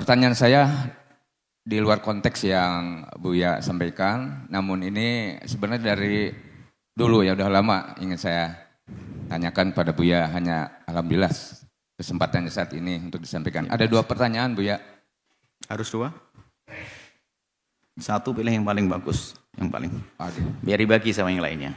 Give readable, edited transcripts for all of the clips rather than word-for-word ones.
Pertanyaan saya di luar konteks yang Buya sampaikan, namun ini sebenarnya dari dulu ya udah lama ingin saya tanyakan pada Buya, hanya alhamdulillah kesempatannya saat ini untuk disampaikan. Ada 2 pertanyaan Buya. Harus 2? Satu pilih yang paling bagus, yang paling. Aduh. Biar dibagi sama yang lainnya.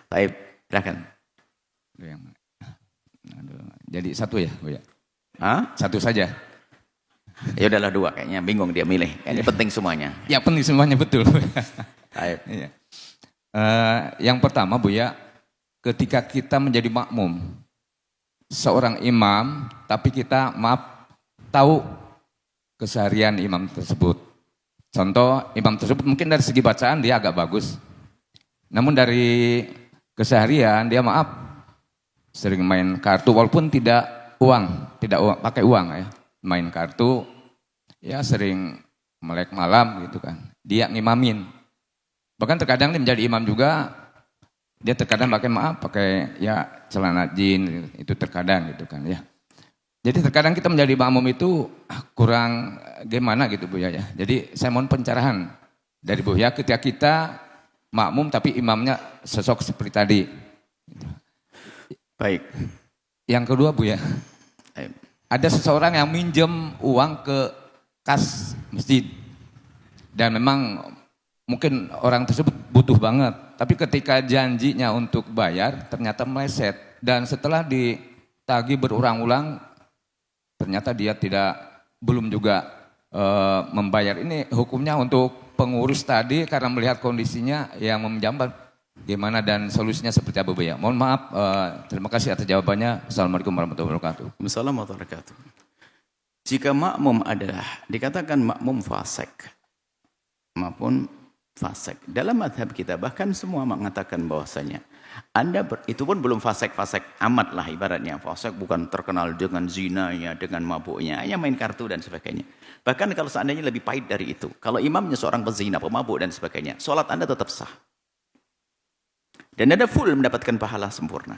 Baik, silakan. Jadi satu ya Buya? Hah? Satu saja? Ya udahlah 2, kayaknya bingung dia milih. Ini penting semuanya. Ya penting semuanya, betul. Baik. Iya. Yang pertama Buya, ketika kita menjadi makmum, seorang imam, tapi kita tahu keseharian imam tersebut. Contoh, imam tersebut mungkin dari segi bacaan dia agak bagus. Namun dari keseharian dia sering main kartu walaupun tidak pakai uang ya. Main kartu, ya sering melek malam gitu kan. Dia ngimamin. Bahkan terkadang dia menjadi imam juga, dia terkadang pakai ya celana jin, itu terkadang gitu kan ya. Jadi terkadang kita menjadi makmum itu kurang gimana gitu Buya ya. Jadi saya mohon pencerahan dari Buya ketika kita makmum tapi imamnya sosok seperti tadi. Baik. Yang kedua Buya, ada seseorang yang minjem uang ke kas masjid. Dan memang mungkin orang tersebut butuh banget. Tapi ketika janjinya untuk bayar ternyata meleset. Dan setelah ditagih berulang-ulang ternyata dia belum juga membayar. Ini hukumnya untuk pengurus tadi karena melihat kondisinya yang meminjamkan. Gimana dan solusinya seperti apa Buya? Mohon maaf, terima kasih atas jawabannya. Assalamualaikum warahmatullahi wabarakatuh. Waalaikumsalam warahmatullahi wabarakatuh. Jika makmum adalah dikatakan makmum fasik, maupun fasik. Dalam madhab kita bahkan semua mengatakan bahwasanya itu pun belum fasik-fasik amat lah ibaratnya. Fasik bukan terkenal dengan zinanya, dengan mabuknya, hanya main kartu dan sebagainya. Bahkan kalau seandainya lebih pahit dari itu, kalau imamnya seorang pezina, pemabuk dan sebagainya, sholat Anda tetap sah. Dan Anda full mendapatkan pahala sempurna.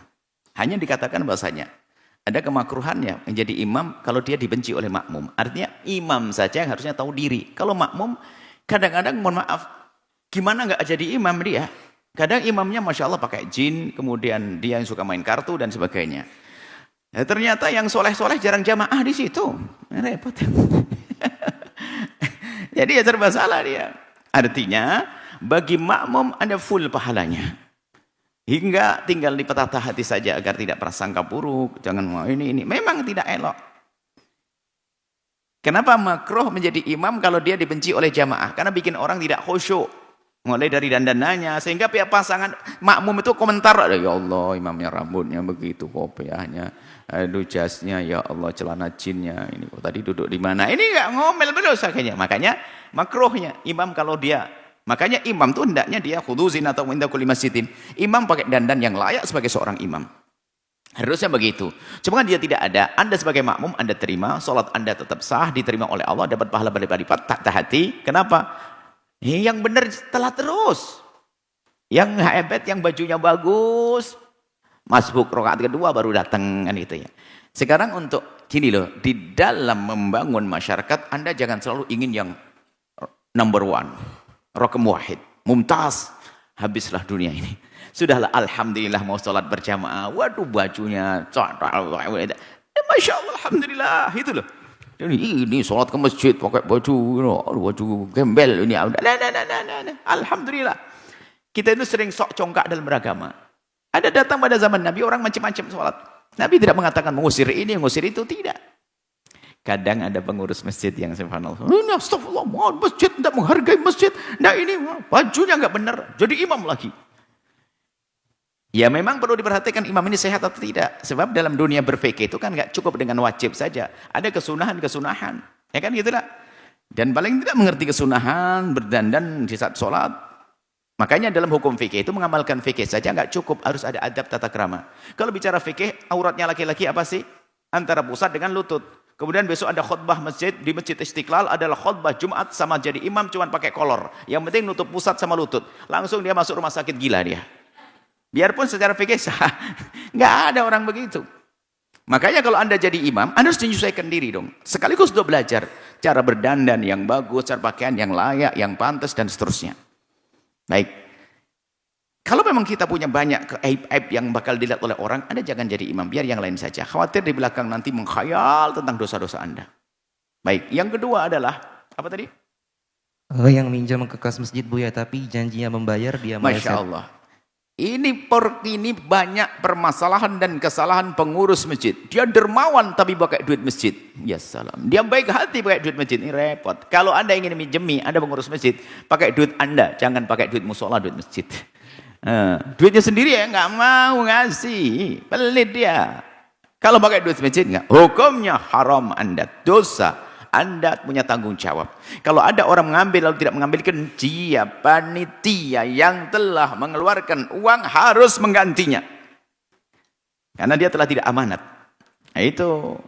Hanya dikatakan bahasanya ada kemakruhannya menjadi imam kalau dia dibenci oleh makmum. Artinya imam saja yang harusnya tahu diri. Kalau makmum kadang-kadang mohon maaf, gimana nggak jadi imam dia? Kadang imamnya Masya Allah pakai jin, kemudian dia yang suka main kartu dan sebagainya. Ya, ternyata yang soleh-soleh jarang jamaah di situ. Repot. Jadi ya serba salah dia. Artinya bagi makmum ada full pahalanya. Hingga tinggal dipetata hati saja agar tidak prasangka buruk. Jangan mau ini. Memang tidak elok. Kenapa makruh menjadi imam kalau dia dibenci oleh jamaah? Karena bikin orang tidak khusyuk. Mulai dari dandanannya. Sehingga pihak pasangan makmum itu komentar. Ya Allah imamnya rambutnya begitu. Kopiahnya. Aduh jasnya. Ya Allah celana jinnya. Ini kok tadi duduk di mana? Ini enggak ngomel terus akhirnya. Makanya makruhnya imam kalau dia. Makanya imam itu hendaknya dia khuduzin atau inda kulli masjidin. Imam pakai dandan yang layak sebagai seorang imam. Harusnya begitu. Cuma kan dia tidak ada. Anda sebagai makmum Anda terima, salat Anda tetap sah, diterima oleh Allah, dapat pahala berlipat-lipat, tak hati. Kenapa? Yang benar setelah terus. Yang hebat, yang bajunya bagus, masbuk rakaat kedua baru datang kan itu ya. Sekarang untuk gini loh, di dalam membangun masyarakat Anda jangan selalu ingin yang number one. Raqam wahid, mumtaz, habislah dunia ini. Sudahlah alhamdulillah mau sholat berjamaah, waduh bajunya, Masya Allah, alhamdulillah, itu loh. Ini sholat ke masjid pakai baju gembel ini, alhamdulillah. Kita itu sering sok congkak dalam beragama. Ada datang pada zaman Nabi orang macam-macam sholat. Nabi tidak mengatakan mengusir ini, mengusir itu, tidak. Kadang ada pengurus masjid yang subhanallah, ini astagfirullah, masjid tidak menghargai masjid, nah ini bajunya nggak benar, jadi imam lagi. Ya memang perlu diperhatikan imam ini sehat atau tidak, sebab dalam dunia berfikih itu kan nggak cukup dengan wajib saja, ada kesunahan-kesunahan, ya kan gitulah. Dan paling tidak mengerti kesunahan berdandan di saat sholat. Makanya dalam hukum fikih itu mengamalkan fikih saja nggak cukup, harus ada adab tata krama. Kalau bicara fikih, auratnya laki-laki apa sih? Antara pusat dengan lutut. Kemudian besok ada khutbah masjid, di Masjid Istiqlal adalah khutbah Jumat sama jadi imam cuma pakai kolor. Yang penting nutup pusat sama lutut. Langsung dia masuk rumah sakit gila dia. Biarpun secara fikih sah, nggak ada orang begitu. Makanya kalau Anda jadi imam, Anda harus menyesuaikan diri dong. Sekaligus untuk belajar cara berdandan yang bagus, cara pakaian yang layak, yang pantas, dan seterusnya. Baik. Kalau memang kita punya banyak aib-aib yang bakal dilihat oleh orang, Anda jangan jadi imam, biar yang lain saja. Khawatir di belakang nanti mengkhayal tentang dosa-dosa Anda. Baik, yang kedua adalah, apa tadi? Yang minjam ke kas masjid Buya, tapi janjinya membayar dia meleset. Masya Allah. Ini banyak permasalahan dan kesalahan pengurus masjid. Dia dermawan tapi pakai duit masjid. Ya salam. Dia baik hati pakai duit masjid. Ini repot. Kalau Anda ingin minjemi, Anda pengurus masjid, pakai duit Anda. Jangan pakai duit musola, duit masjid. Duitnya sendiri ya nggak mau ngasih. Pelit dia. Kalau pakai duit masjid nggak. Hukumnya haram Anda. Dosa. Anda punya tanggung jawab. Kalau ada orang mengambil lalu tidak mengambilkan, dia panitia yang telah mengeluarkan uang harus menggantinya. Karena dia telah tidak amanat. Nah, itu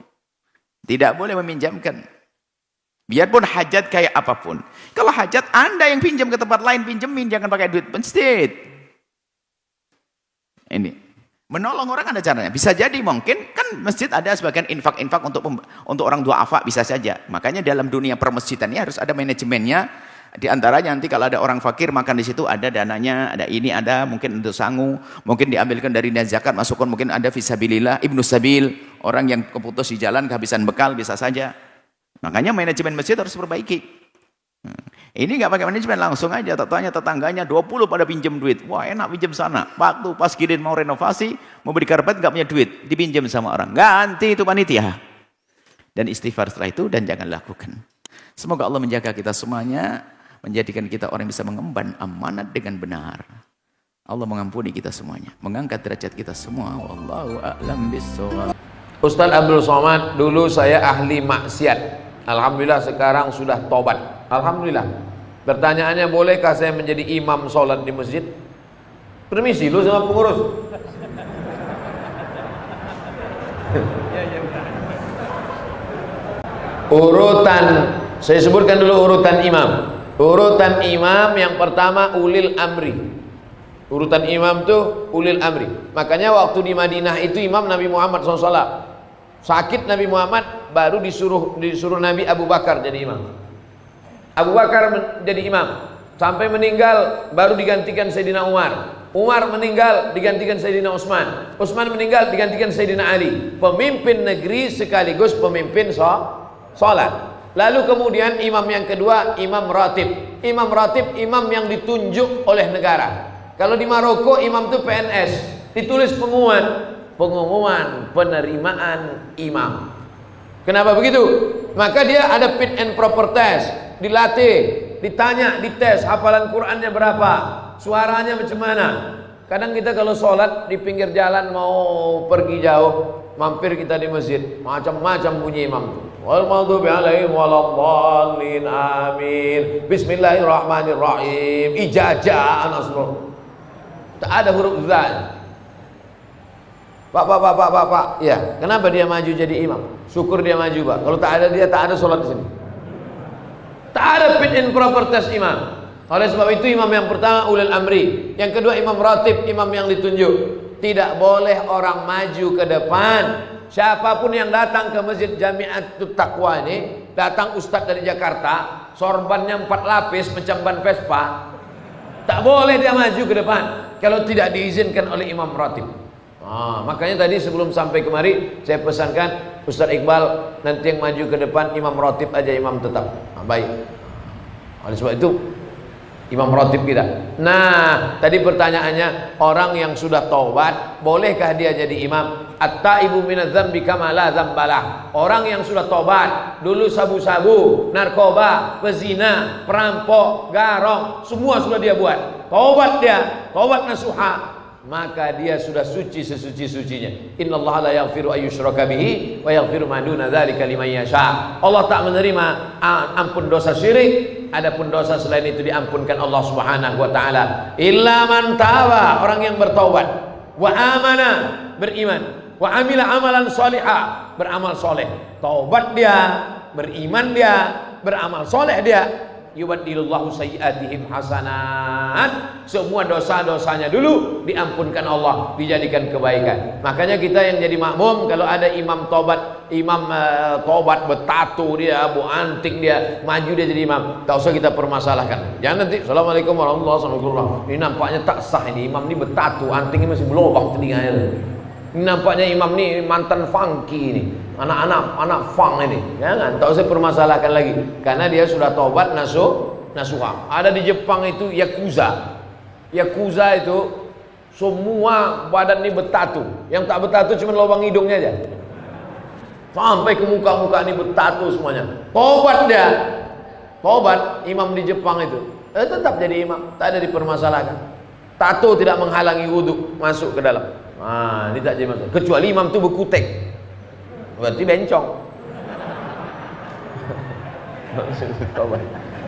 tidak boleh meminjamkan. Biarpun hajat kayak apapun. Kalau hajat Anda yang pinjam ke tempat lain, pinjemin, jangan pakai duit masjid. Ini menolong orang ada caranya. Bisa jadi mungkin kan masjid ada sebagian infak-infak untuk orang duafa, bisa saja. Makanya dalam dunia permasjidan ini harus ada manajemennya. Di antaranya nanti kalau ada orang fakir makan di situ ada dananya, ada ini, ada mungkin untuk sangu, mungkin diambilkan dari dana zakat, masukkan, mungkin ada fisabilillah, ibnu sabil, orang yang keputus di jalan kehabisan bekal, bisa saja. Makanya manajemen masjid harus perbaiki. Ini nggak pakai manajemen, langsung aja tanya tetangganya 20 pada pinjam duit. Wah, enak pinjam sana. Waktu pas gilir mau renovasi, mau beli karpet nggak punya duit, dipinjam sama orang. Ganti itu panitia. Dan istighfar setelah itu, dan jangan lakukan. Semoga Allah menjaga kita semuanya, menjadikan kita orang yang bisa mengemban amanat dengan benar. Allah mengampuni kita semuanya, mengangkat derajat kita semua. Wallahu a'lam bishawab. Ustaz Abdul Somad, dulu saya ahli maksiat. Alhamdulillah sekarang sudah tobat. Alhamdulillah. Pertanyaannya, bolehkah saya menjadi imam sholat di masjid? Permisi lu sama pengurus. Urutan, saya sebutkan dulu urutan imam. Urutan imam yang pertama ulil amri. Urutan imam tuh ulil amri. Makanya waktu di Madinah itu imam Nabi Muhammad SAW. Sakit Nabi Muhammad, baru disuruh Nabi Abu Bakar jadi imam. Abu Bakar jadi imam sampai meninggal, baru digantikan Sayyidina Umar. Umar meninggal, digantikan Sayyidina Utsman. Utsman meninggal, digantikan Sayyidina Ali. Pemimpin negeri sekaligus pemimpin sholat. Lalu kemudian imam yang kedua, imam ratib. Imam ratib, imam yang ditunjuk oleh negara. Kalau di Maroko imam itu PNS, ditulis pengumuman penerimaan imam. Kenapa begitu? Maka dia ada fit and proper test, dilatih, ditanya, dites hafalan Qurannya berapa, suaranya macam mana. Kadang kita kalau sholat di pinggir jalan mau pergi jauh, mampir kita di masjid, macam-macam bunyi imam. Wal maghdubi alaihim waladdallin, amin. Bismillahirrahmanirrahim. Ijazah nasrul. Tak ada huruf za. Pak. Ya, kenapa dia maju jadi imam? Syukur dia maju, Pak. Kalau tak ada dia, tak ada sholat di sini. Tak ada fit and proper test imam. Oleh sebab itu imam yang pertama ulil amri, yang kedua imam ratib, imam yang ditunjuk. Tidak boleh orang maju ke depan. Siapapun yang datang ke Masjid Jami'atut Taqwa ini, datang ustaz dari Jakarta, sorbannya 4 lapis macam ban Vespa, tak boleh dia maju ke depan kalau tidak diizinkan oleh imam ratib. Makanya tadi sebelum sampai kemari saya pesankan Ustaz Iqbal nanti yang maju ke depan imam ratib aja, imam tetap. Baik. Oleh sebab itu imam ratib kita. Nah, tadi pertanyaannya, orang yang sudah taubat bolehkah dia jadi imam? At-taibu minadz-dzambi kama la dzambalah. Orang yang sudah taubat, dulu sabu-sabu, narkoba, pezina, perampok, garong, semua sudah dia buat. Taubat dia, taubat nasuha, maka dia sudah suci sesuci-sucinya. Innallaha la yaghfiru ayyushraka bihi wa yaghfiru ma duna dzalika liman yasha. Allah tak menerima ampun dosa syirik, adapun dosa selain itu diampunkan Allah Subhanahu wa taala. Illa man taba, orang yang bertaubat, wa amana, beriman, wa amila amalan salihah, beramal soleh. Taubat dia, beriman dia, beramal soleh dia. yubaddilullahu sayyi'atihim hasanat. Semua dosa-dosanya dulu diampunkan Allah, dijadikan kebaikan. Makanya kita yang jadi makmum, kalau ada imam tobat, tobat bertato dia, abu antik dia, maju dia jadi imam, tak usah kita permasalahkan. Jangan nanti assalamualaikum warahmatullahi wabarakatuh. Ini nampaknya tak sah, ini imam ini bertato, antingnya masih berlubang telinganya. Ini nampaknya imam ini mantan funky ini, anak funk ini. Jangan, tak usah permasalahkan lagi, karena dia sudah tobat nasuha. Ada di Jepang itu yakuza. Yakuza itu semua badan ini bertato. Yang tak bertato cuma lubang hidungnya aja. Sampai ke muka-muka ini bertato semuanya. Tobat dia. Tobat imam di Jepang itu. Tetap jadi imam, tak ada dipermasalahkan. Tato tidak menghalangi wudhu masuk ke dalam. Nah, ini tak jadi masalah. Kecuali imam itu berkutek, berarti bencong.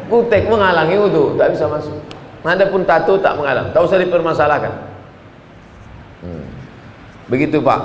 Kutek menghalangi wudhu, tak bisa masuk. Adapun tato tak menghalang, tak usah dipermasalahkan. Begitu Pak.